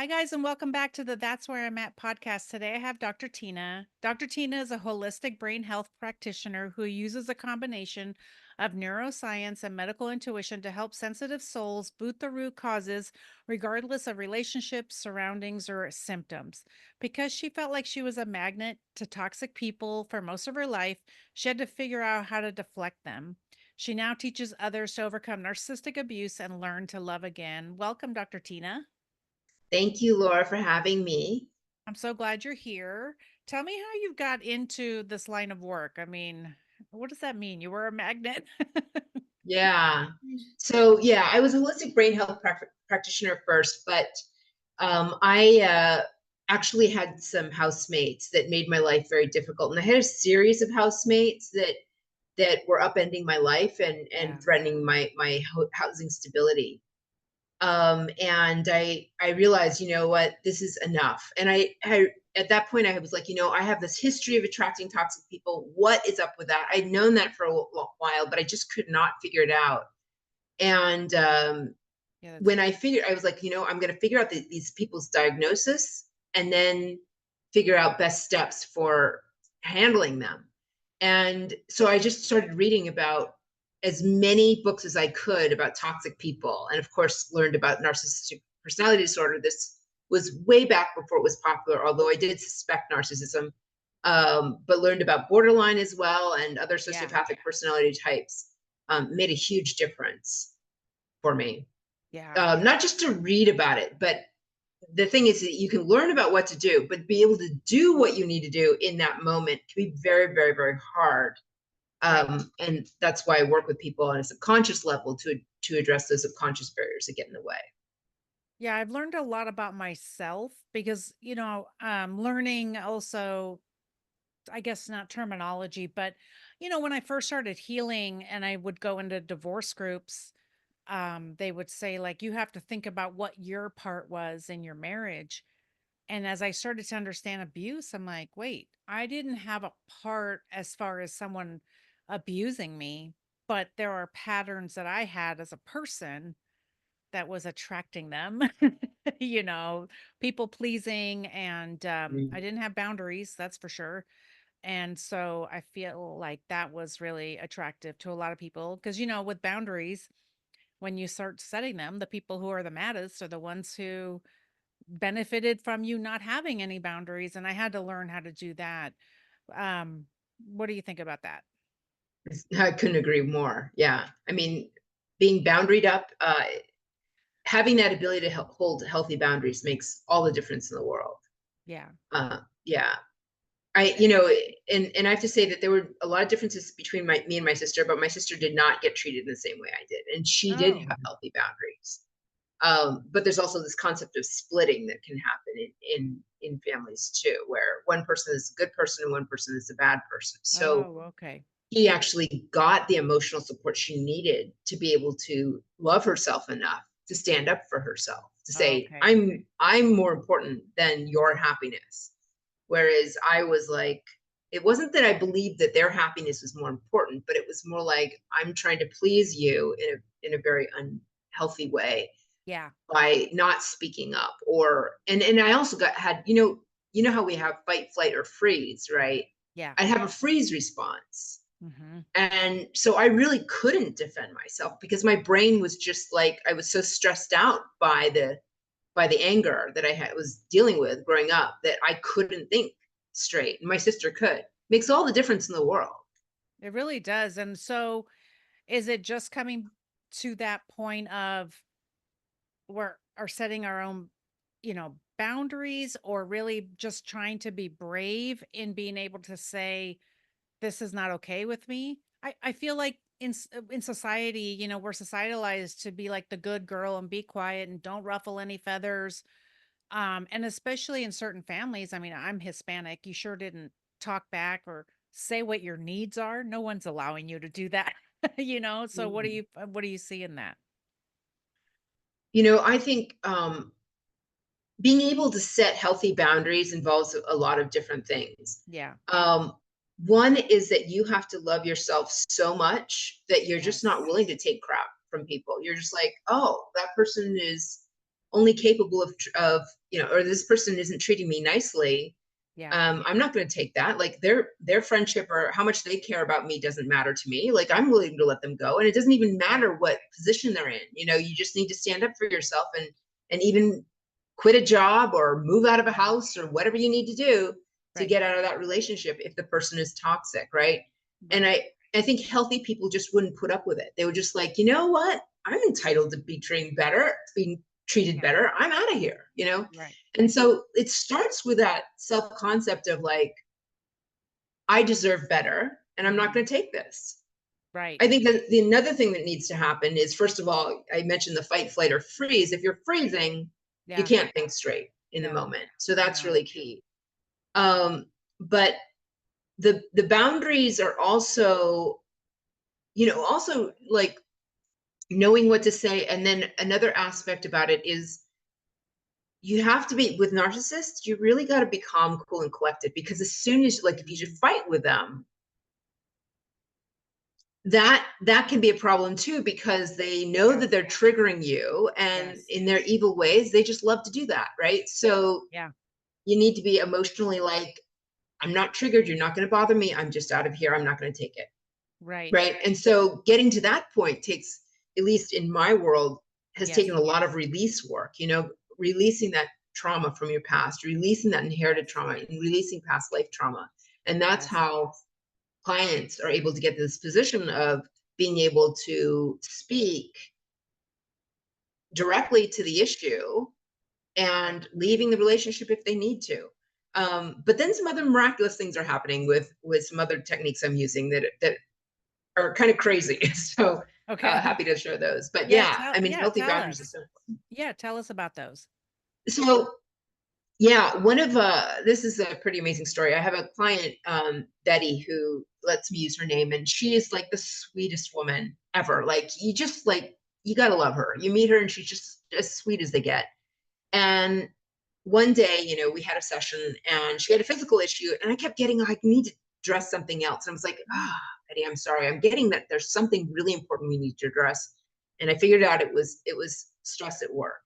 Hi, guys, and welcome back to the That's Where I'm At podcast. Today I have Dr. Tina. Dr. Tina is a holistic brain health practitioner who uses a combination of neuroscience and medical intuition to help sensitive souls boot the root causes, regardless of relationships, surroundings, or symptoms. Because she felt like she was a magnet to toxic people for most of her life, she had to figure out how to deflect them. She now teaches others to overcome narcissistic abuse and learn to love again. Welcome, Dr. Tina. Thank you, Laura, for having me. I'm so glad you're here. Tell me how you got into this line of work. I mean, what does that mean? You were a magnet? Yeah. So, I was a holistic brain health practitioner first, but I actually had some housemates that made my life very difficult. And I had a series of housemates that were upending my life and Yeah. threatening my housing stability. And I realized, you know what, this is enough. And I at that point I was like, I have this history of attracting toxic people. What is up with that? I'd known that for a while, but I just could not figure it out. And Yeah, that's when I figured, I was like, I'm going to figure out these people's diagnosis and then figure out best steps for handling them. And so I just started reading about as many books as I could about toxic people. And of course, learned about narcissistic personality disorder. This was way back before it was popular, although I did suspect narcissism, but learned about borderline as well and other yeah. sociopathic personality types. Made a huge difference for me. Yeah. Not just to read about it, but the thing is that you can learn about what to do, but be able to do what you need to do in that moment can be very, very, very hard. Right. And that's why I work with people on a subconscious level to address those subconscious barriers that get in the way. Yeah, I've learned a lot about myself because, learning also, I guess not terminology, but when I first started healing and I would go into divorce groups, they would say like you have to think about what your part was in your marriage. And as I started to understand abuse, I'm like, wait, I didn't have a part as far as someone abusing me, but there are patterns that I had as a person that was attracting them, you know, people pleasing. And I Mm. didn't have boundaries, that's for sure. And so I feel like that was really attractive to a lot of people because, with boundaries, when you start setting them, the people who are the maddest are the ones who benefited from you not having any boundaries, and I had to learn how to do that. Um, what do you think about that? I couldn't agree more. Yeah. I mean, being boundaried up, having that ability to hold healthy boundaries makes all the difference in the world. Yeah. Yeah. I, Eh, you know, and I have to say that there were a lot of differences between me and my sister, but my sister did not get treated in the same way I did, and she did Oh, have healthy boundaries. But there's also this concept of splitting that can happen in families too, where one person is a good person and one person is a bad person. So oh, okay. he actually got the emotional support she needed to be able to love herself enough to stand up for herself, to say, Okay. I'm more important than your happiness. Whereas I was like, it wasn't that I believed that their happiness was more important, but it was more like I'm trying to please you in a very unhealthy way Yeah. by not speaking up. Or and I also had, how we have fight, flight, or freeze, right? Yeah. I'd have a freeze response. Hmm. And so I really couldn't defend myself because my brain was just like, I was so stressed out by the anger that was dealing with growing up that I couldn't think straight. And my sister could. Makes all the difference in the world. It really does. And so is it just coming to that point of we're are setting our own, boundaries, or really just trying to be brave in being able to say, this is not okay with me. I feel like in society, we're societalized to be like the good girl and be quiet and don't ruffle any feathers. And especially in certain families, I mean, I'm Hispanic. You sure didn't talk back or say what your needs are. No one's allowing you to do that, So Mhm. what do you see in that? I think being able to set healthy boundaries involves a lot of different things. Yeah. Um, One is that you have to love yourself so much that you're just not Yes. willing to take crap from people. You're just like, oh, that person is only capable of, or this person isn't treating me nicely, Yeah. I'm not going to take that. Like their friendship or how much they care about me doesn't matter to me. Like I'm willing to let them go. And it doesn't even matter what position they're in. You just need to stand up for yourself and even quit a job or move out of a house or whatever you need to do to Right. get out of that relationship if the person is toxic, right? And Right. I think healthy people just wouldn't put up with it. They were just like, you know what? I'm entitled to be treated better, being treated Yeah. better. I'm out of here. Right. And so it starts with that self-concept of like, I deserve better and I'm not Mhm. going to take this. Right. I think that the another thing that needs to happen is, first of all, I mentioned the fight, flight, or freeze. If you're freezing, you Yeah. can't think straight in the No. moment. So that's No. really key. But the boundaries are also, also like knowing what to say. And then another aspect about it is you have to be with narcissists, you really got to be calm, cool, and collected, because as soon as, like, if you just fight with them, that can be a problem too, because they know Yeah. that they're triggering you, and Yes. in their evil ways they just love to do that, right? So Yeah. you need to be emotionally like, I'm not triggered, you're not going to bother me, I'm just out of here, I'm not going to take it, Right. right? And so getting to that point takes, at least in my world, has Yes. taken a lot of release work, releasing that trauma from your past, releasing that inherited Yes. trauma, and releasing past life trauma. And that's Yes. how clients are able to get to this position of being able to speak directly to the issue Right. and leaving the relationship if they need to. But then some other miraculous things are happening with some other techniques I'm using that are kind of crazy. So Okay. happy to share those. But Yeah. yeah, I mean, healthy Tell boundaries is us. so. Yeah. Tell us about those. So yeah, one of this is a pretty amazing story. I have a client, Betty, who lets me use her name, and she is like the sweetest woman ever. Like you gotta love her. You meet her and she's just as sweet as they get. And one day, we had a session and she had a physical issue, and I kept getting, I need to address something else. And I was like, Betty, I'm sorry. I'm getting that there's something really important we need to address. And I figured out it was stress at work.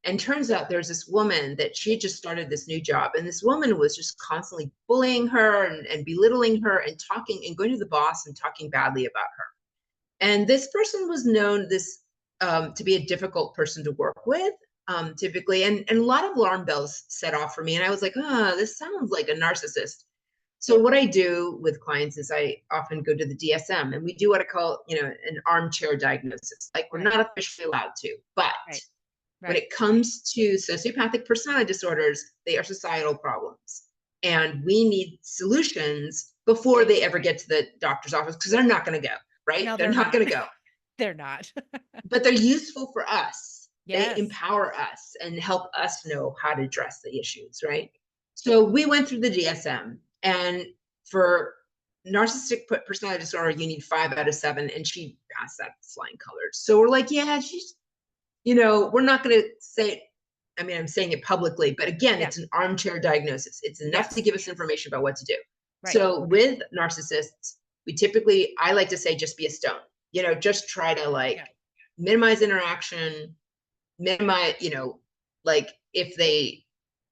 And turns out there's this woman that she had just started this new job. And this woman was just constantly bullying her and belittling her and talking and going to the boss and talking badly about her. And this person was known to be a difficult person to work with, typically. And a lot of alarm bells set off for me. And I was like, this sounds like a narcissist. So what I do with clients is I often go to the DSM, and we do what I call, an armchair diagnosis. Like, we're Right. not officially allowed to, but Right. when Right. it comes to sociopathic personality disorders, they are societal problems. And we need solutions before Right. they ever get to the doctor's office, because they're not going to go, right? No, They're they're not not. going to go, They're not. but they're useful for us. They Yes. empower us and help us know how to address the issues, right? So we went through the DSM, and for narcissistic personality disorder, you need 5 out of 7, and she passed that flying colors. So we're like, yeah, we're not going to say it. I mean, I'm saying it publicly, but again, Yeah. it's an armchair diagnosis. It's enough to Yes. give us information about what to do. Right. So with narcissists, I like to say, just be a stone, just try to like Yeah. minimize interaction, minimize, like if they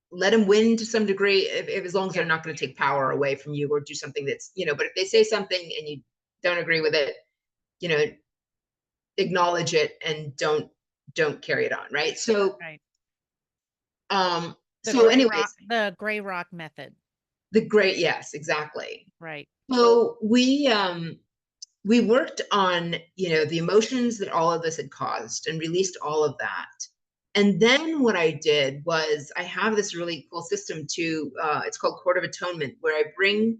let them win to some degree, if as long as they're Yeah. not going to take power away from you or do something that's, but if they say something and you don't agree with it, you know, acknowledge it and don't carry it on, right? So Right. um The so gray rock anyways, the gray rock method. yes, exactly. Right. So we worked on, the emotions that all of this had caused and released all of that. And then what I did was, I have this really cool system to, it's called Court of Atonement, where I bring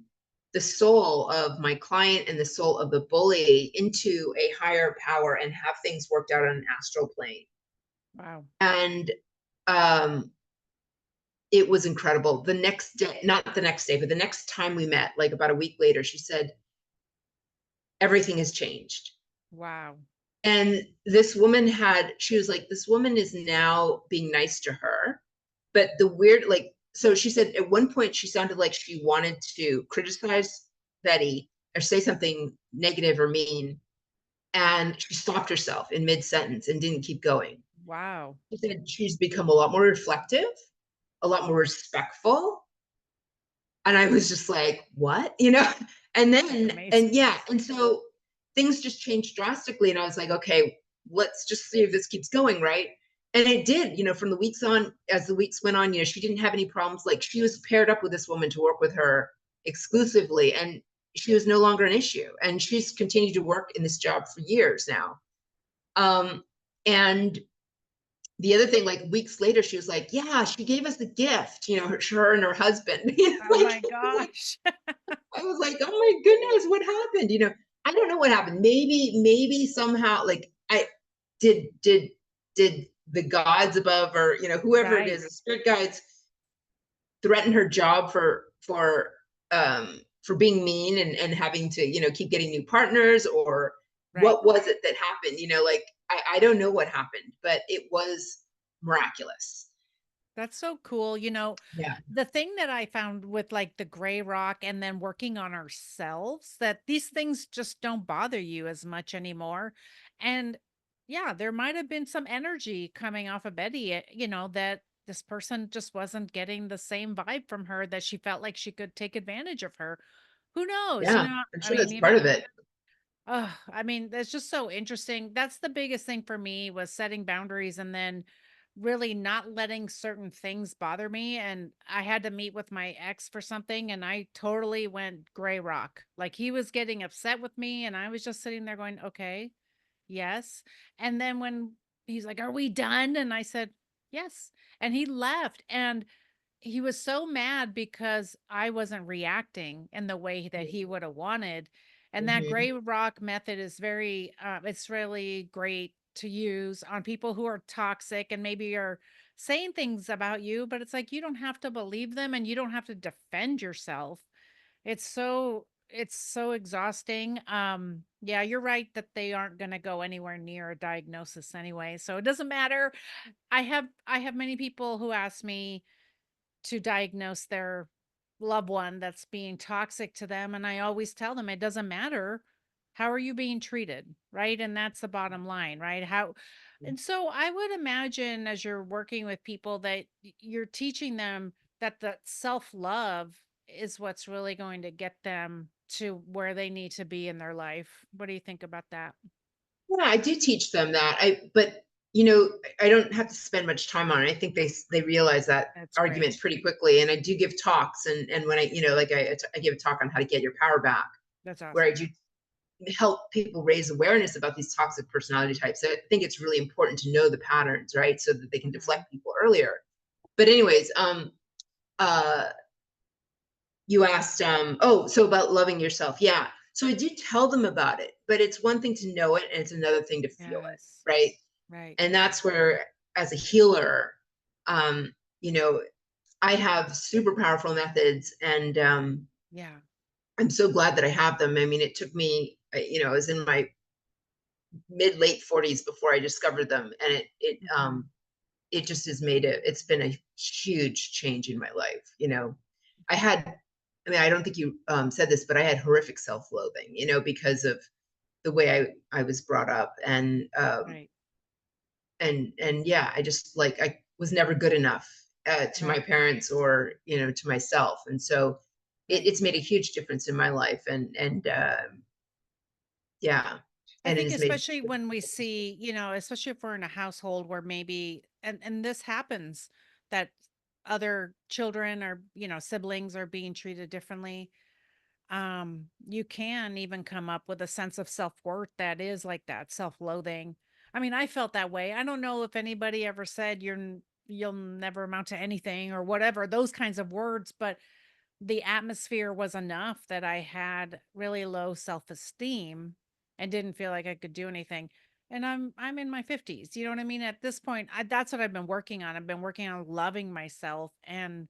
the soul of my client and the soul of the bully into a higher power and have things worked out on an astral plane. Wow. And um, it was incredible. The next day, not the next day, but the next time we met, like about a week later, she said, everything has changed. Wow. And she was like, this woman is now being nice to her. But so she said at one point she sounded like she wanted to criticize Betty or say something negative or mean. And she stopped herself in mid sentence and didn't keep going. Wow. She said she's become a lot more reflective, a lot more respectful. And I was just like, what? And That's then, amazing. and yeah, and so things just changed drastically. And I was like, okay, let's just see if this keeps going, right? And it did, from the weeks on, as the weeks went on, she didn't have any problems. Like, she was paired up with this woman to work with her exclusively, and she was no longer an issue. And she's continued to work in this job for years now. And the other thing, like, weeks later, she was like, yeah, she gave us the gift, her and her husband. Oh Like, my gosh. I was like, oh my goodness, what happened? I don't know what happened. Maybe somehow, like, I did the gods above, or whoever it Right. is, the spirit guides, threaten her job for being mean, and having to, keep getting new partners, or Right. what was it that happened? Like, I don't know what happened, but it was miraculous. That's so cool. Yeah. The thing that I found with like the gray rock and then working on ourselves, that these things just don't bother you as much anymore. And yeah, there might have been some energy coming off of Betty, that this person just wasn't getting the same vibe from her, that she felt like she could take advantage of her. Who knows? Yeah, I'm I sure mean, that's part of even it. I mean, that's just so interesting. That's the biggest thing for me, was setting boundaries and then really not letting certain things bother me. And I had to meet with my ex for something, and I totally went gray rock. Like, he was getting upset with me and I was just sitting there going, "Okay, yes." And then when he's like, "Are we done?" And I said, "Yes." And he left, and he was so mad because I wasn't reacting in the way that he would have wanted. And that Mhm. gray rock method is it's really great to use on people who are toxic and maybe are saying things about you, but it's like, you don't have to believe them and you don't have to defend yourself. It's so exhausting. Yeah, you're right that they aren't going to go anywhere near a diagnosis anyway. So it doesn't matter. I have many people who ask me to diagnose their loved one that's being toxic to them. And I always tell them, it doesn't matter. How are you being treated? Right. And that's the bottom line, right? And so I would imagine, as you're working with people, that you're teaching them that the self love is what's really going to get them to where they need to be in their life. What do you think about that? Yeah, I do teach them that. But I don't have to spend much time on it. I think they realize that That's great. argument pretty quickly. And I do give talks, and when like I give a talk on how to get your power back, That's where I awesome. do help people raise awareness about these toxic personality types. So I think it's really important to know the patterns, right? So that they can Mhm. deflect people earlier. But anyways, uh, you asked, oh, so about loving yourself. Yeah. So I do tell them about it, but it's one thing to know it, and it's another thing to feel it, Yes. right? Right. And that's where, as a healer, um, you know, I have super powerful methods, and Yeah. I'm so glad that I have them. I mean, it took me, I was in my mid late 40s before I discovered them, and Mhm. it just has made it's been a huge change in my life. I had, I mean, I don't think you said this, but I had horrific self-loathing, because of the way I was brought up, Right. and yeah, I just, like, I was never good enough to my Right. parents, or to myself, and so Right. it's made a huge difference in my life, and yeah, I and it think has made. especially when we see, especially if we're in a household where maybe, and this happens, that other children or, siblings are being treated differently. You can even come up with a sense of self-worth that is like that, self-loathing. I mean, I felt that way. I don't know if anybody ever said you'll never amount to anything or whatever, those kinds of words, but the atmosphere was enough that I had really low self-esteem and didn't feel like I could do anything. And I'm in my 50s. You know what I mean? At this point, that's what I've been working on. I've been working on loving myself and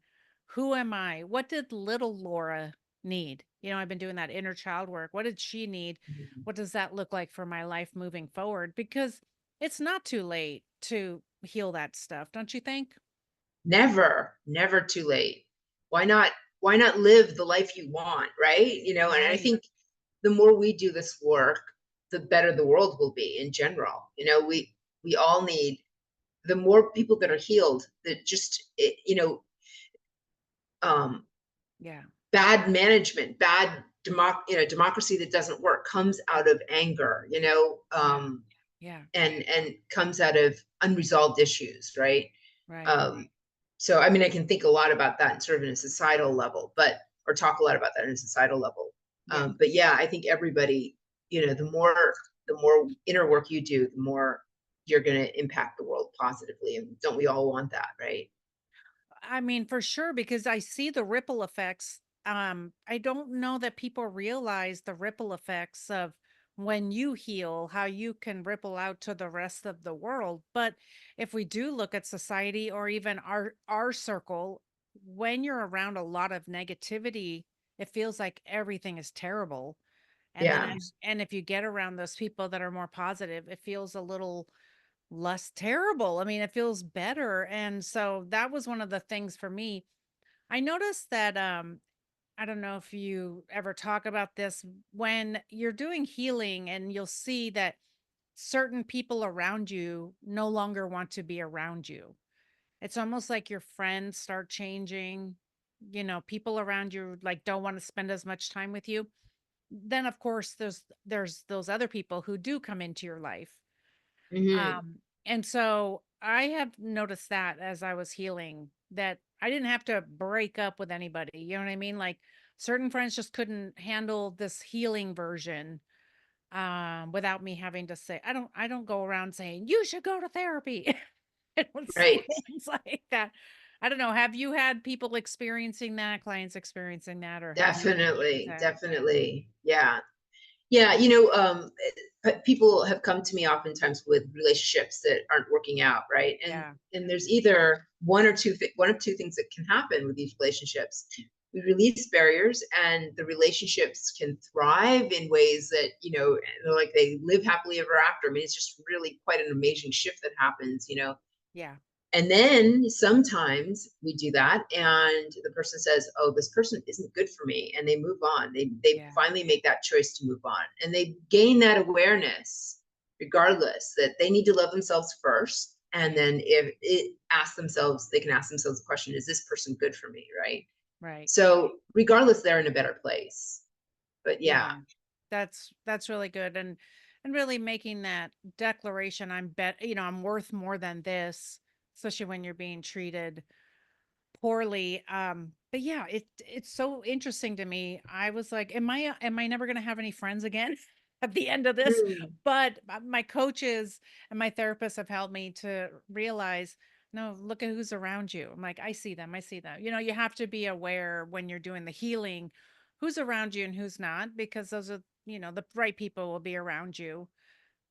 who am I? What did little Laura need? I've been doing that inner child work. What did she need? What does that look like for my life moving forward? Because it's not too late to heal that stuff, don't you think? Never too late. Why not live the life you want, right? And I Right. think the more we do this work, the better the world will be in general. We all need the more people that are healed, that just, um, Yeah. bad management, democracy that doesn't work comes Yeah. out of anger, Yeah. Yeah. and comes out of unresolved issues, right? Right. Um, so I mean, I can think a lot about that sort of in a societal level, or talk a lot about that in a societal level. Yeah. But yeah, I think everybody, the more inner work you do, the more you're going to impact the world positively. And don't we all want that, right? I mean, for sure, because I see the ripple effects. I don't know that people realize the ripple effects of when you heal, how you can ripple out to the rest of the world. But if we do look at society or even our circle, when you're around a lot of negativity, it feels like everything is terrible. And then Yeah. and if you get around those people that are more positive, it feels a little less terrible. I mean, it feels better. And so that was one of the things for me. I noticed that I don't know if you ever talk about this when you're doing healing and you'll see that certain people around you no longer want to be around you. It's almost like your friends start changing. People around you like don't want to spend as much time with you. Then of course there's those other people who do come into your life. Hmm. And so I have noticed that as I was healing, that I didn't have to break up with anybody. You know what I mean? Like certain friends just couldn't handle this healing version without me having to say, I don't go around saying, you should go to therapy. I don't say Right. things like that. I don't know. Have you had people experiencing that, clients experiencing that, or have you experienced Definitely. that? Definitely. Yeah. Yeah, people have come to me oftentimes with relationships that aren't working out, right? And Yeah. and there's either one of two things that can happen with these relationships. We release barriers, and the relationships can thrive in ways that like they live happily ever after. I mean, it's just really quite an amazing shift that happens. Yeah. And then sometimes we do that and the person says, "Oh, this person isn't good for me," and they move on. They Yeah. finally make that choice to move on. And they gain that awareness regardless that they need to love themselves first. And Right. then if it ask themselves, they can ask themselves the question, is this person good for me? Right. Right. So regardless, they're in a better place. But yeah. Yeah. That's really good, and really making that declaration, I'm worth more than this, especially when you're being treated poorly. But yeah, it's so interesting to me. I was like, am I never gonna have any friends again at the end of this? Mm, But my coaches and my therapists have helped me to realize, no, look at who's around you. I'm like, I see them, I see them. You have to be aware when you're doing the healing, who's around you and who's not, because those are, the right people will be around you.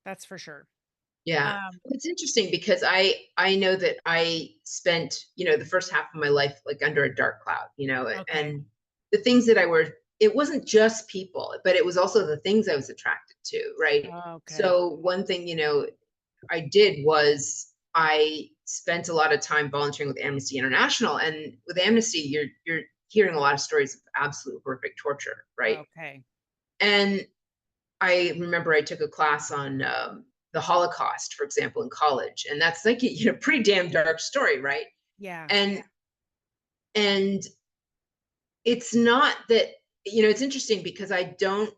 That's for sure. yeah. Um, It's interesting because I know that I spent, the first half of my life like under a dark cloud, okay. and the things that it wasn't just people, but it was also the things I was attracted to, right? Okay. So one thing, I did was I spent a lot of time volunteering with Amnesty International, and with Amnesty, you're hearing a lot of stories of absolute horrific torture, right? Okay. And I remember I took a class on the Holocaust, for example, in college, and that's like pretty damn dark story, right? Yeah. And and it's not that it's interesting because I don't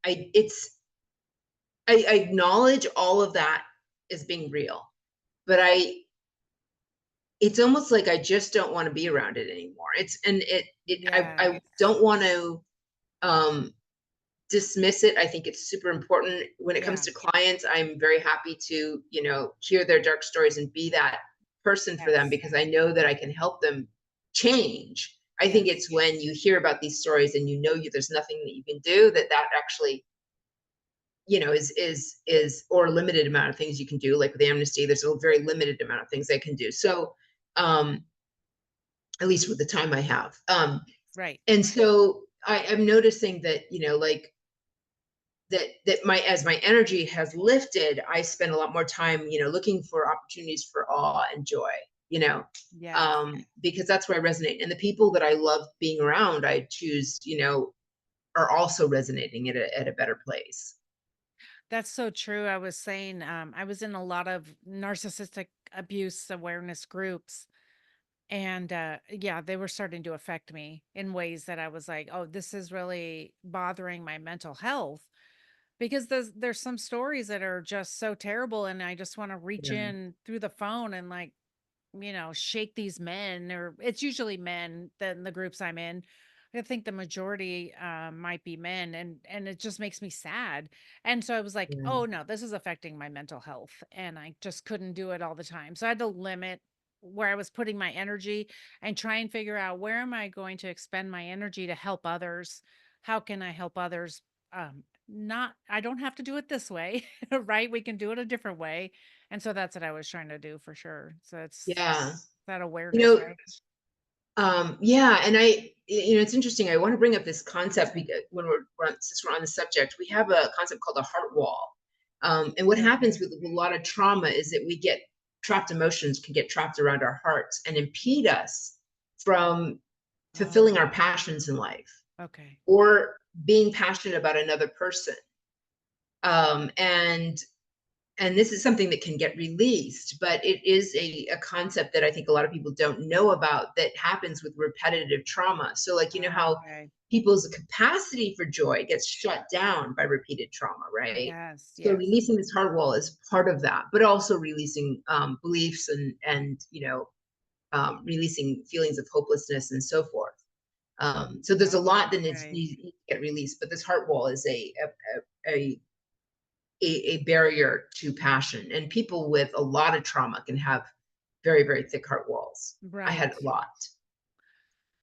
I it's I acknowledge all of that as being real, but it's almost like I just don't want to be around it anymore. I Yes. don't want to um dismiss it. I think it's super important when it comes Yeah. to clients. I'm very happy to, hear their dark stories and be that person for them Yes. because I know that I can help them change. I think Yes. it's when you hear about these stories and there's nothing that you can do that actually, is or a limited amount of things you can do. Like with Amnesty, there's a very limited amount of things I can do. So, um, at least with the time I have. Right. And so I'm noticing that, like that my as my energy has lifted, I spend a lot more time, looking for opportunities for awe and joy, you know, Yes. because that's where I resonate. And the people that I love being around, I choose, are also resonating at a better place. That's so true. I was saying, I was in a lot of narcissistic abuse awareness groups. And yeah, they were starting to affect me in ways that I was like, oh, this is really bothering my mental health. Because there's some stories that are just so terrible, and I just want to reach Yeah. in through the phone and like, shake these men, or it's usually men that in the groups I'm in. I think the majority might be men, and it just makes me sad. And so I was like, Yeah. oh no, this is affecting my mental health, and I just couldn't do it all the time. So I had to limit where I was putting my energy and try and figure out where am I going to expend my energy to help others? How can I help others? Not I don't have to do it this way, right? We can do it a different way. And so that's what I was trying to do for sure. So it's Yeah. that You awareness, know, right? yeah, and it's interesting. I want to bring up this concept because when since we're on the subject, we have a concept called a heart wall. And what happens Okay. with a lot of trauma is that we get trapped emotions can get trapped around our hearts and impede us from fulfilling Oh, our passions in life okay. or being passionate about another person. Um, and and this is something that can get released, but it is a concept that I think a lot of people don't know about that happens with repetitive trauma. So like, you know how Okay. people's capacity for joy gets shut down by repeated trauma, right? Yes, So yes. releasing this heart wall is part of that, but also releasing beliefs and releasing feelings of hopelessness and so forth. So there's a lot that Okay. needs to get released, but this heart wall is a a barrier to passion. And people with a lot of trauma can have very, very thick heart walls. I had Right. a lot.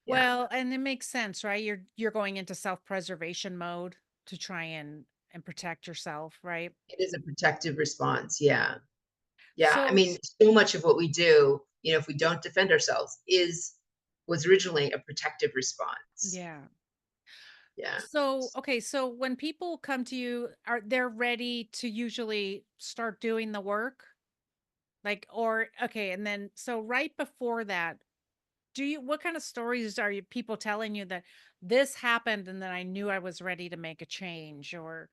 Yeah. Well, and it makes sense, right? You're going into self-preservation mode to try and protect yourself, right? It is a protective response. Yeah. Yeah. I So, mean, so much of what we do, if we don't defend ourselves was originally a protective response. yeah. Yeah. So, okay, so when people come to you, are they're ready to usually start doing the work? Like, or okay, and then so right before that, do you what kind of stories are you people telling you that this happened and then I knew I was ready to make a change? Or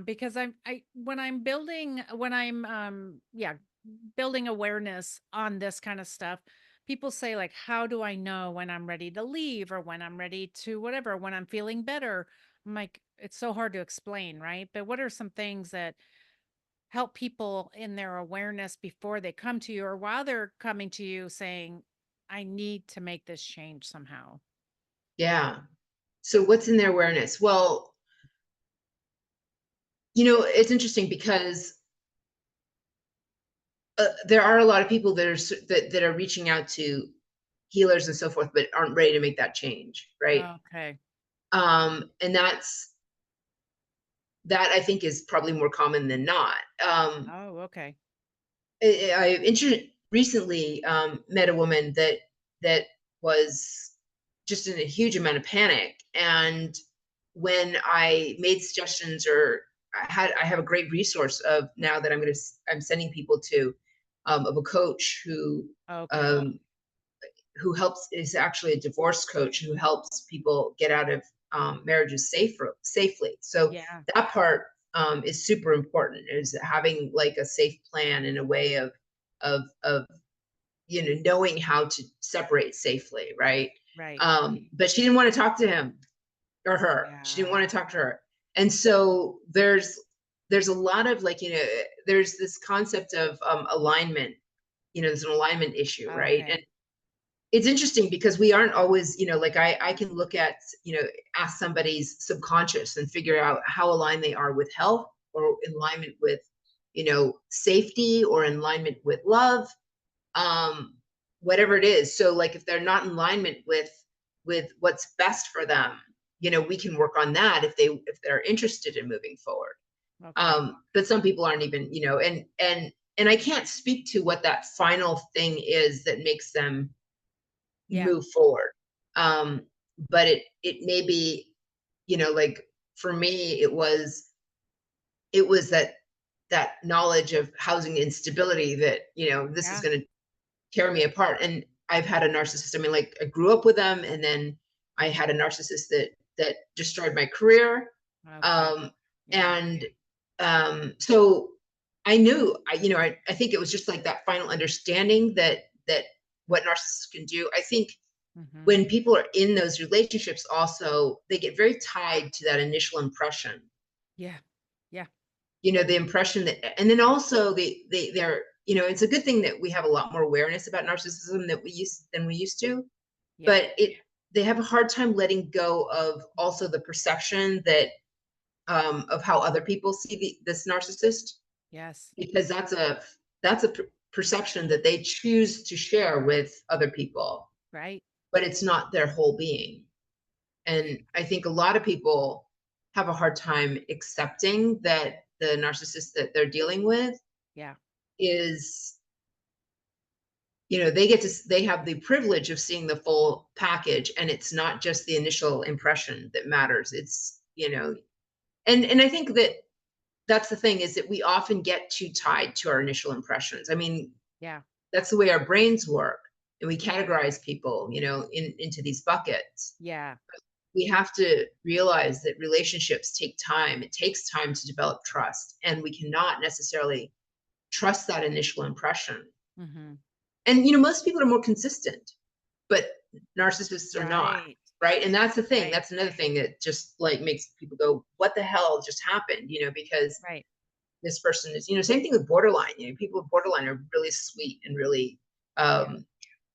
because I when I'm building when I'm yeah, building awareness on this kind of stuff, people say like, how do I know when I'm ready to leave or when I'm ready to whatever, when I'm feeling better? I'm like, it's so hard to explain, right? But what are some things that help people in their awareness before they come to you or while they're coming to you saying, I need to make this change somehow? Yeah. So what's in their awareness? Well, it's interesting because there are a lot of people that are reaching out to healers and so forth, but aren't ready to make that change, right? Okay. And that I think is probably more common than not. Oh, okay. Recently met a woman that was just in a huge amount of panic, and when I made suggestions or I have a great resource of now that I'm sending people to of a coach Okay. um, who helps is actually a divorce coach who helps people get out of marriages safely. So Yeah. that part is super important, is having like a safe plan and a way of knowing how to separate safely, right? Right. But she didn't want to talk to him or her. She didn't Yeah. want to talk to her, and so there's a lot of like there's this concept of alignment. There's an alignment issue, right? Okay. And it's interesting because we aren't always, like I can look at, ask somebody's subconscious and figure out how aligned they are with health or in alignment with, safety or in alignment with love, um, whatever it is. So like if they're not in alignment with what's best for them, we can work on that if they're interested in moving forward. Okay. But some people aren't even, and I can't speak to what that final thing is that makes them Yeah. move forward. Um, but it may be, like for me, it was that knowledge of housing instability that, this is Yeah. gonna tear me apart. And I've had a narcissist. I mean, like I grew up with them, and then I had a narcissist that destroyed my career. Okay. Um, Yeah. and So I knew, I think it was just like that final understanding that what narcissists can do. I think Hmm. when people are in those relationships, also they get very tied to that initial impression. Yeah. Yeah. The impression that, and then also they're, it's a good thing that we have a lot more awareness about narcissism than we used to, Yeah. but they have a hard time letting go of also the perception that of how other people see this narcissist, Yes. because that's a perception that they choose to share with other people, Right. but it's not their whole being. And I think a lot of people have a hard time accepting that the narcissist that they're dealing with Yeah. is, they have the privilege of seeing the full package, and it's not just the initial impression that matters. It's, and I think that that's the thing, is that we often get too tied to our initial impressions. I mean, Yeah. that's the way our brains work, and we categorize people, into these buckets. Yeah. We have to realize that relationships take time. It takes time to develop trust, and we cannot necessarily trust that initial impression. Hmm. And most people are more consistent, but narcissists are not, Right. right? And that's the thing. Right. That's another thing that just like makes people go, "What the hell just happened?" Because Right. this person is, same thing with borderline. People with borderline are really sweet and really Yeah.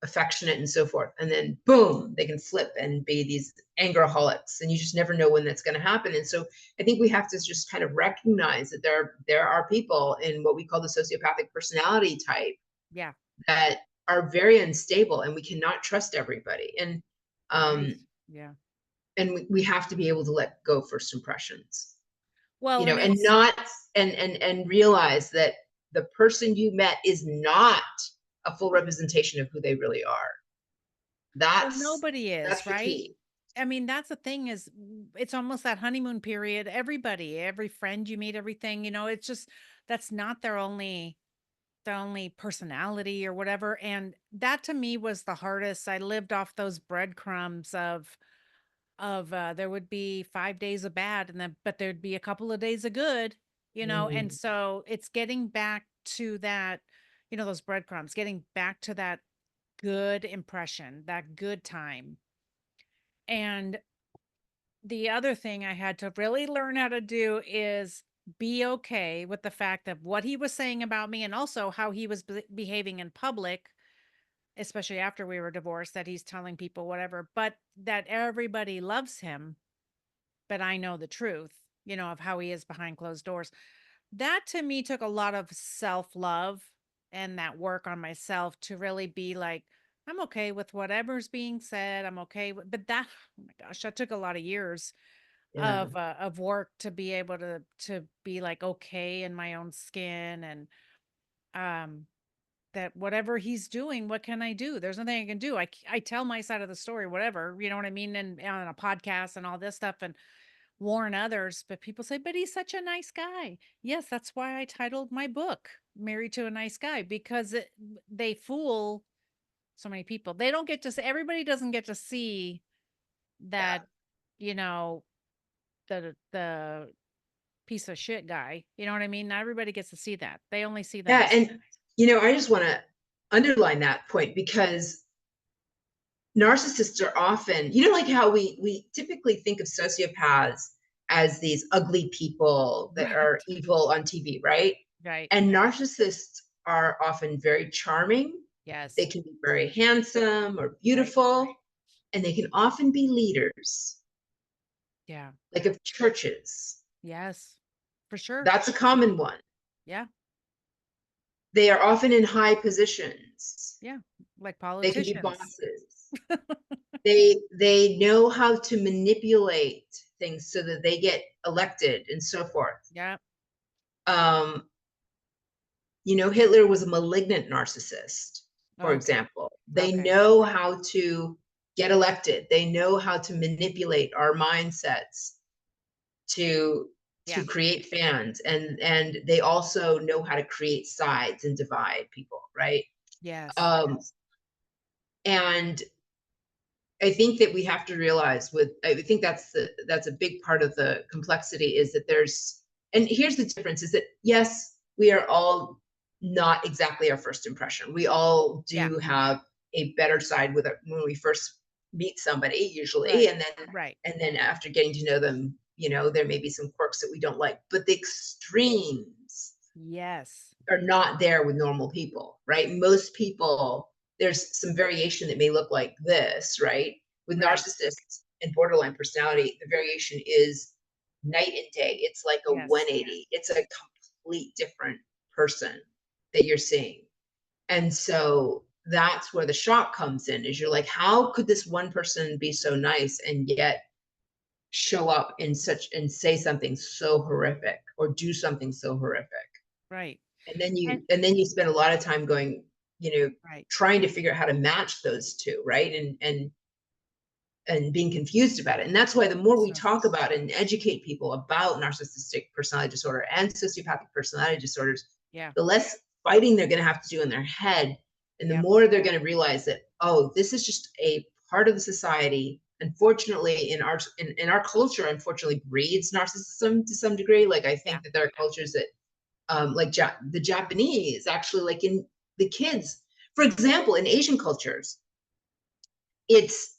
affectionate and so forth. And then boom, they can flip and be these angeraholics. And you just never know when that's going to happen. And so I think we have to just kind of recognize that there are people in what we call the sociopathic personality type Yeah. that are very unstable, and we cannot trust everybody. Right. Um, Yeah. and we have to be able to let go first impressions, Well, and and it's, not and realize that the person you met is not a full representation of who they really are. well, That's nobody is, that's the right? key. I mean, that's the thing is it's almost that honeymoon period. Everybody, every friend you meet, everything, it's just that's not their only personality or whatever. And that to me was the hardest. I lived off those breadcrumbs of there would be 5 days of bad and then but there'd be a couple of days of good, and Mm, so it's getting back to that, those breadcrumbs, getting back to that good impression, that good time. And the other thing I had to really learn how to do is be okay with the fact of what he was saying about me and also how he was behaving in public, especially after we were divorced, that he's telling people whatever, but that everybody loves him. But I know the truth, of how he is behind closed doors. That to me took a lot of self love and that work on myself to really be like, I'm okay with whatever's being said. I'm okay with, but that, oh my gosh, that took a lot of years yeah. of work to be able to be like okay in my own skin and um that whatever he's doing, what can I do? There's nothing I can do. I tell my side of the story, whatever, you know what I mean, and on a podcast and all this stuff and warn others, but people say, but he's such a nice guy. Yes, that's why I titled my book Married to a Nice Guy, because they fool so many people. They don't get to see, everybody doesn't get to see Yeah. that, you know, the piece of shit guy. You know what I mean? Not everybody gets to see that. They only see the Yeah. nice. And I just want to underline that point, because narcissists are often, like how we typically think of sociopaths as these ugly people that Right. are evil on TV, right? Right. And narcissists are often very charming. They Yes. can be very handsome or Right. beautiful, and they can often be leaders, Yeah. like of churches. Yes. For sure. That's a common one. Yeah. They are often in high positions. Yeah. Like They can be politicians. bosses. They know how to manipulate things so that they get elected and so forth. Yeah. Um, Hitler was a malignant narcissist, for Okay. example. They Okay. know how to get elected. They know how to manipulate our mindsets to Yeah. create fans, and they also know how to create sides and divide people, right? Yes. Um, and I think that we have to realize I think that's a big part of the complexity, is that there's And here's the difference is that, yes, we are all not exactly our first impression. We all Yeah. do have a better side with it when we first meet somebody, usually, Right. Right. and then after getting to know them, there may be some quirks that we don't like. But the extremes Yes. are not there with normal people, right? Most people, there's some variation that may look like this, right? With Right. narcissists and borderline personality, the variation is night and day. It's like a Yes. 180. It's a complete different person that you're seeing. And so that's where the shock comes in is you're like, how could this one person be so nice and yet show up in such and say something so horrific or do something so horrific? Right. And then And you spend a lot of time going, right. trying to figure out how to match those two, right? And being confused about it. And that's why the more we So talk about and educate people about narcissistic personality disorder and sociopathic personality disorders, yeah. the less fighting they're going to have to do in their head. And the Yep. more they're going to realize that, oh, this is just a part of the society. Unfortunately, in our culture, unfortunately, breeds narcissism to some degree. Like I Yeah. think that there are cultures that like the Japanese, actually, like in the kids, for example, in Asian cultures, it's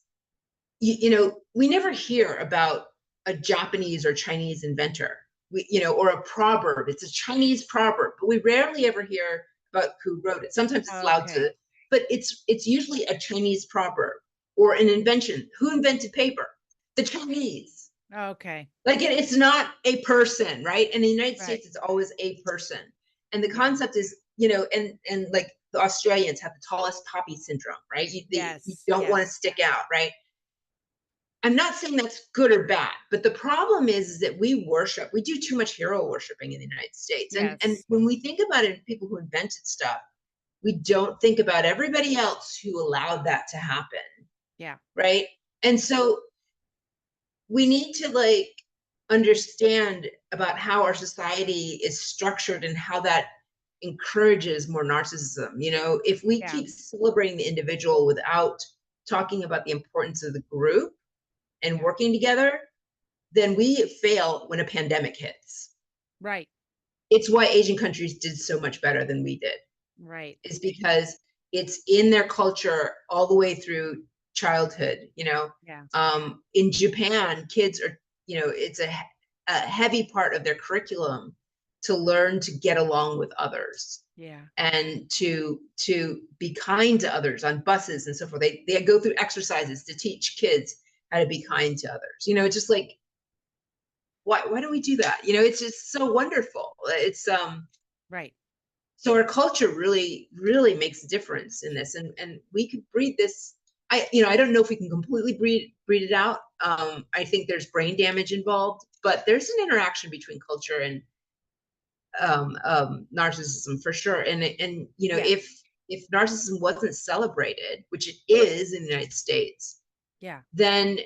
we never hear about a Japanese or Chinese inventor, or a proverb. It's a Chinese proverb, but we rarely ever hear about who wrote it. Sometimes it's Lao Okay. Tzu, but it's usually a Chinese proverb or an invention. Who invented paper? The Chinese. Okay. Like it's not a person, right? In the United Right. States, it's always a person. And the Yeah. concept is, and like the Australians have the tallest poppy syndrome, right? You Yes. don't want to Yes. stick out, right? I'm not saying that's good or bad, but the problem is that we do too much hero worshiping in the United States. And Yes. when we think about it, people who invented stuff, we don't think about everybody else who allowed that to happen, Yeah. right? And so we need to like understand about how our society is structured and how that encourages more narcissism. If we Yeah. keep celebrating the individual without talking about the importance of the group and Yeah. working together, then we fail when a pandemic hits. Right. It's why Asian countries did so much better than we did, Right. is because it's in their culture all the way through childhood. Yeah. In Japan, kids are, it's a heavy part of their curriculum to learn to get along with others Yeah. and to be kind to others on buses and so forth. They go through exercises to teach kids how to be kind to others. It's just like, why don't we do that? It's just so wonderful. It's Right. So our culture really really makes a difference in this, and we could breed this. I don't know if we can completely breed it out. I think there's brain damage involved, but there's an interaction between culture and narcissism for sure. And Yeah. if narcissism wasn't celebrated, which it is in the United States, Yeah. then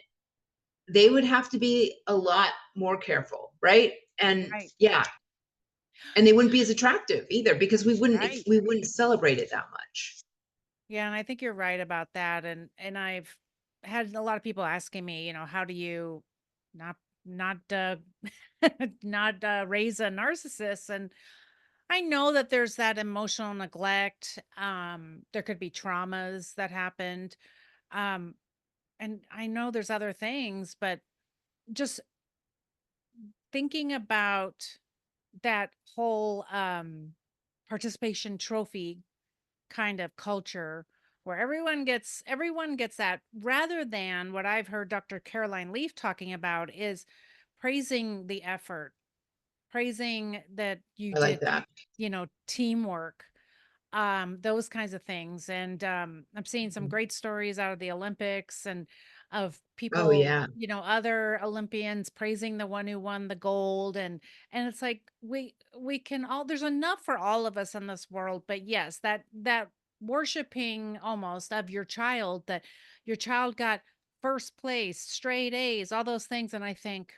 they would have to be a lot more careful, right? And Right. yeah, and they wouldn't be as attractive either because Right. we wouldn't celebrate it that much. Yeah, and I think you're right about that. And I've had a lot of people asking me, how do you not not not raise a narcissist? And I know that there's that emotional neglect. There could be traumas that happened. Um, and I know there's other things, but just thinking about that whole participation trophy kind of culture where everyone gets that, rather than what I've heard Dr. Caroline Leaf talking about is praising the effort, praising that you I like did, that. teamwork, those kinds of things. And I'm seeing some Mhm. great stories out of the Olympics and of Oh people, yeah, other Olympians praising the one who won the gold. And it's like we can all, there's enough for all of us in this world. But yes, that worshiping almost of your child, that your child got first place, straight A's, all those things. And I think,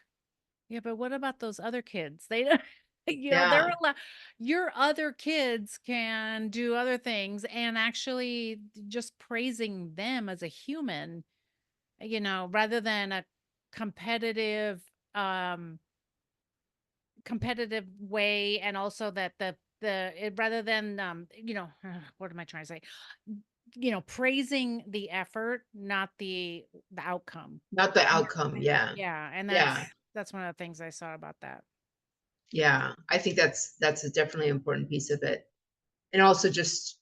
yeah, but what about those other kids? They don't, they're yeah, allowed, your other kids can do other things, and actually just praising them as a human, rather than a competitive, um, competitive way, and also that rather than what am I trying to say? Praising the effort, not the outcome. Not the And outcome. Yeah. yeah, and Yeah. that's one of the things I saw about that. Yeah. I think that's a definitely important piece of it. And also just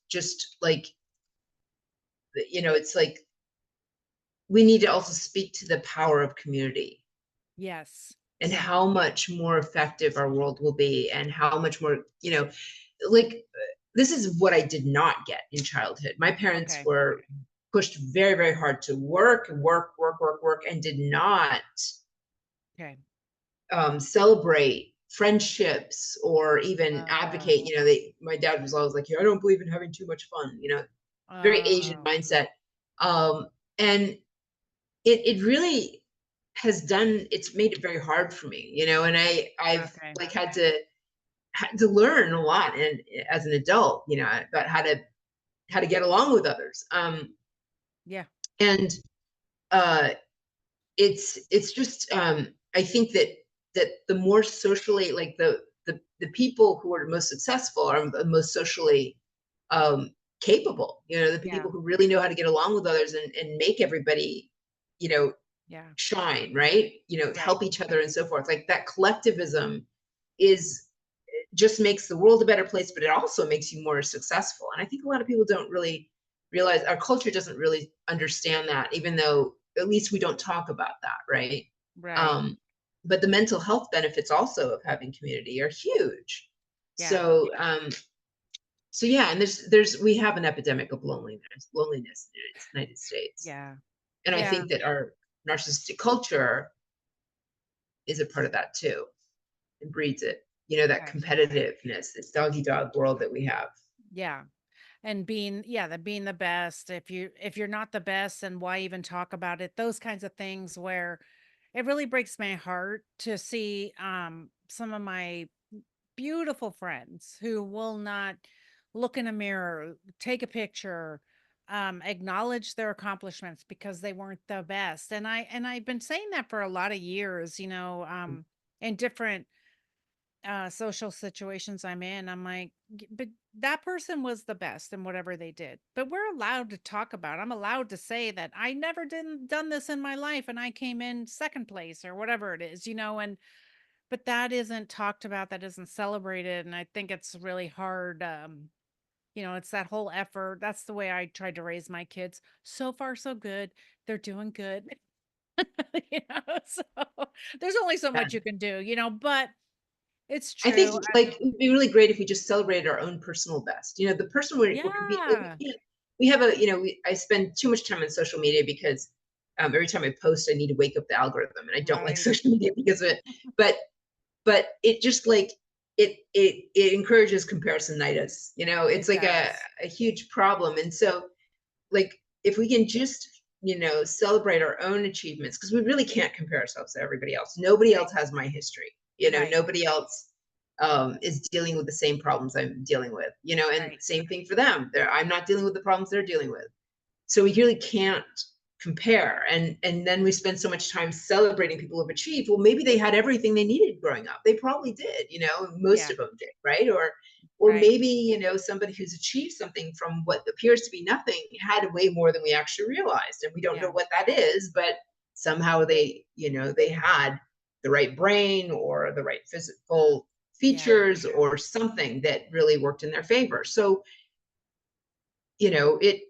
like, it's like we need to also speak to the power of community Yes. and Yeah. how much more effective our world will be, and how much more, like, this is what I did not get in childhood. My parents Okay. were pushed very, very hard to work, work, work, work, work, and did not Okay. celebrate friendships or even Uh, advocate. My dad was always like, "Yeah, I don't believe in having too much fun." Very Asian oh, mindset. And it really it's made it very hard for me, and I've okay. like had to learn a lot, and as an adult, about how to get along with others. Yeah. And uh it's just, I think that the more socially, like, the people who are most successful are the most socially um capable, the Yeah. people who really know how to get along with others, and make everybody, you know Yeah. shine, right? Right. Help each other and so forth. Like, that collectivism is just makes the world a better place, but it also makes you more successful. And I think a lot of people don't really realize, our culture doesn't really understand that, even though at least we don't talk about that, right? Right. Um, but the mental health benefits also of having community are huge. Yeah. So yeah, and we have an epidemic of loneliness in the United States. Yeah. And I Yeah. think that our narcissistic culture is a part of that too, and breeds it. That Okay. competitiveness, this doggy dog world that we have. Yeah. And being the best. If you're not the best, then why even talk about it? Those kinds of things where it really breaks my heart to see some of my beautiful friends who will not look in a mirror, take a picture, acknowledge their accomplishments because they weren't the best. And I've been saying that for a lot of years, in different social situations I'm in. I'm like, But that person was the best in whatever they did. But we're allowed to talk about. I'm allowed to say that I never done this in my life and I came in second place or whatever it is, and but that isn't talked about, that isn't celebrated, and I think it's really hard. It's that whole effort. That's the way I tried to raise my kids. So far so good. They're doing good. So there's only so Yeah. much you can do, but it's I true. think, like, it'd be really great if we just celebrated our own personal best. The person we're competing, like, Yeah. we have I spend too much time on social media because every time I post, I need to wake up the algorithm, and I don't like Right. social media because of it. But it just, like, it encourages comparisonitis. It's It like a does. a huge problem. And so, like, if we can just, celebrate our own achievements, because we really can't compare ourselves to everybody else. Nobody Right. else has my history. Right. Nobody else is dealing with the same problems I'm dealing with. And Right. same thing for them. I'm not dealing with the problems they're dealing with. So we really can't compare. And then we spend so much time celebrating people who've achieved. Well, maybe they had everything they needed growing up. They probably did. Most Yeah. of them did, right? Or Right. maybe, somebody who's achieved something from what appears to be nothing had way more than we actually realized. And we don't know Yeah. what that is, but somehow they had the right brain or the right physical Yeah. features or something that really worked in their favor. So, it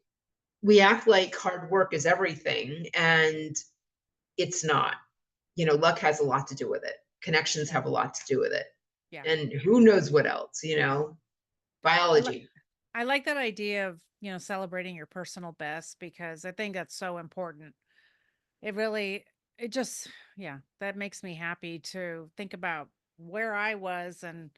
we act like hard work is everything, and it's not. Luck has a lot to do with it. Connections Yeah. have a lot to do with it. Yeah. And who knows what else, I li biology. I like that idea of, celebrating your personal best because I think that's so important. It really it just yeah, that makes me happy to think about where I was and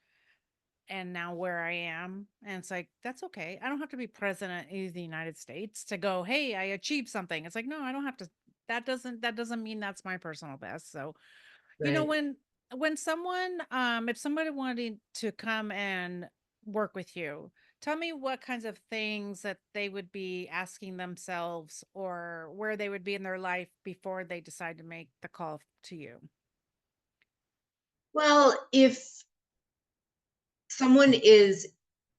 now where I am. And it's like, that's okay. I don't have to be president of the United States to go, "Hey, I achieved something." It's like, no, I don't have to. That doesn't mean that's my personal best. So, you know, Right. when someone if somebody wanted to come and work with you, tell me what kinds of things that they would be asking themselves or where they would be in their life before they decide to make the call to you. Well, if someone is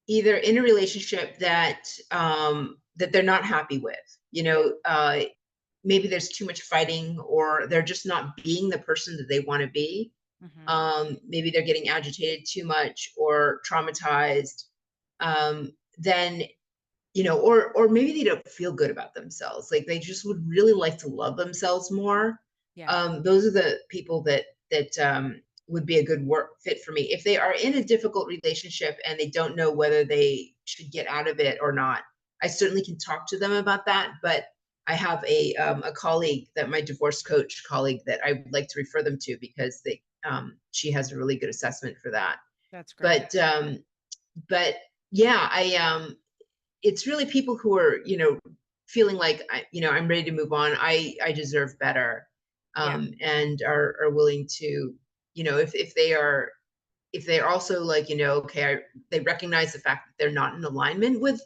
either in a relationship that they're not happy with, Yeah. maybe there's too much fighting, or they're just not being the person that they want to be. Hmm. Maybe they're getting agitated too much or traumatized. Then or maybe they don't feel good about themselves. Like they just would really like to love themselves more. Yeah. Those are the people that would be a good work fit for me. If they are in a difficult relationship and they don't know whether they should get out of it or not, I certainly can talk to them about that. But I have a colleague, that my divorce coach colleague, that I would like to refer them to, because she has a really good assessment for that. That's great. But yeah, it's really people who are, feeling like I'm ready to move on. I deserve better, Yeah. and are willing to, if they're also like, okay, they recognize the fact that they're not in alignment with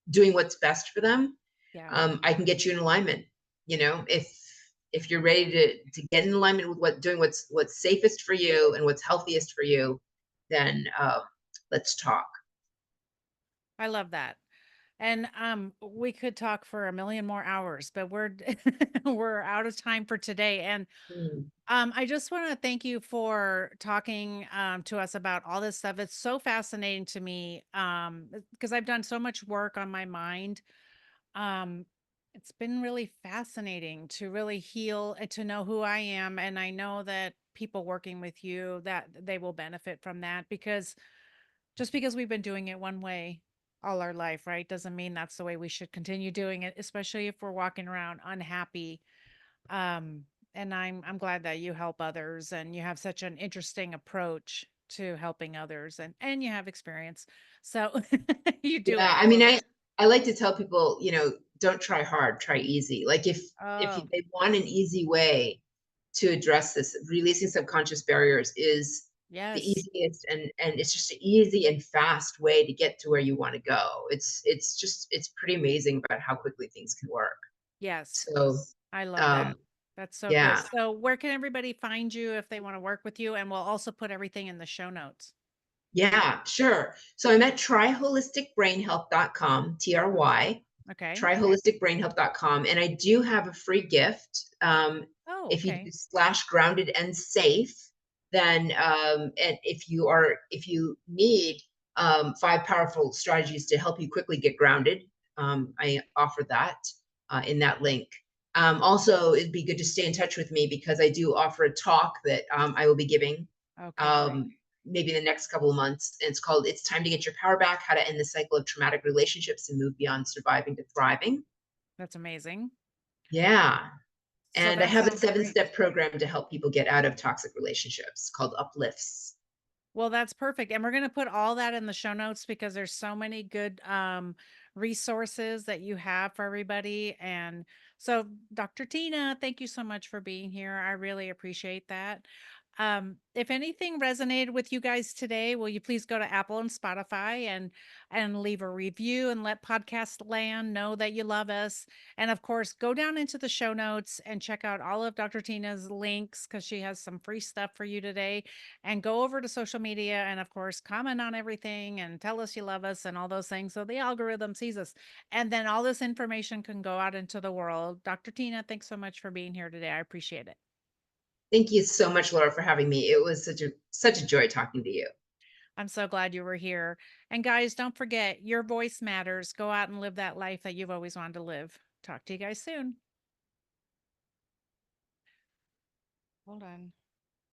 doing what's best for them. Yeah. I can get you in alignment. If you're ready to get in alignment with doing what's safest for you and what's healthiest for you, then let's talk. I love that. And we could talk for a million more hours, but we're we're out of time for today. And Mm. I just want to thank you for talking to us about all this stuff. It's so fascinating to me because I've done so much work on my mind. Um, it's been really fascinating to really heal and to know who I am. And I know that people working with you, that they will benefit from that, because just because we've been doing it one way all our life, right, doesn't mean that's the way we should continue doing it, especially if we're walking around unhappy. Um, and I'm glad that you help others and you have such an interesting approach to helping others, and you have experience. So you do it Yeah, I mean, well. I like to tell people, don't try hard, try easy. Like Oh, they want an easy way to address this, releasing subconscious barriers is the yes. easiest, and it's just an easy and fast way to get to where you want to go. It's pretty amazing about how quickly things can work. Yes. So, I love that. um, That's so good. yeah. So where can everybody find you if they want to work with you? And we'll also put everything in the show notes. Yeah, sure. So I'm at tryholisticbrainhealth.com, Okay. tryholisticbrainhealth.com. And I do have a free gift. Oh, If you do okay. slash grounded and safe, then, and if you need, 5 powerful strategies to help you quickly get grounded, I offer that, in that link. Also, it'd be good to stay in touch with me, because I do offer a talk that, I will be giving, Okay, great. um, maybe in the next couple of months. And it's called "It's Time to Get Your Power Back: How to End the Cycle of Traumatic Relationships and Move Beyond Surviving to Thriving." That's amazing. Yeah. So And I that have a sounds seven great. step program to help people get out of toxic relationships called UPLIFTS. Well, that's perfect. And we're going to put all that in the show notes because there's so many good resources that you have for everybody. And so, Dr. Tina, thank you so much for being here. I really appreciate that. If anything resonated with you guys today, will you please go to Apple and Spotify and leave a review and let Podcast Land know that you love us. And of course, go down into the show notes and check out all of Dr. Tina's links because she has some free stuff for you today. And go over to social media and, of course, comment on everything and tell us you love us and all those things so the algorithm sees us. And then all this information can go out into the world. Dr. Tina, thanks so much for being here today. I appreciate it. Thank you so much, Laura, for having me. It was such a joy talking to you. I'm so glad you were here. And guys, don't forget, your voice matters. Go out and live that life that you've always wanted to live. Talk to you guys soon. Hold on.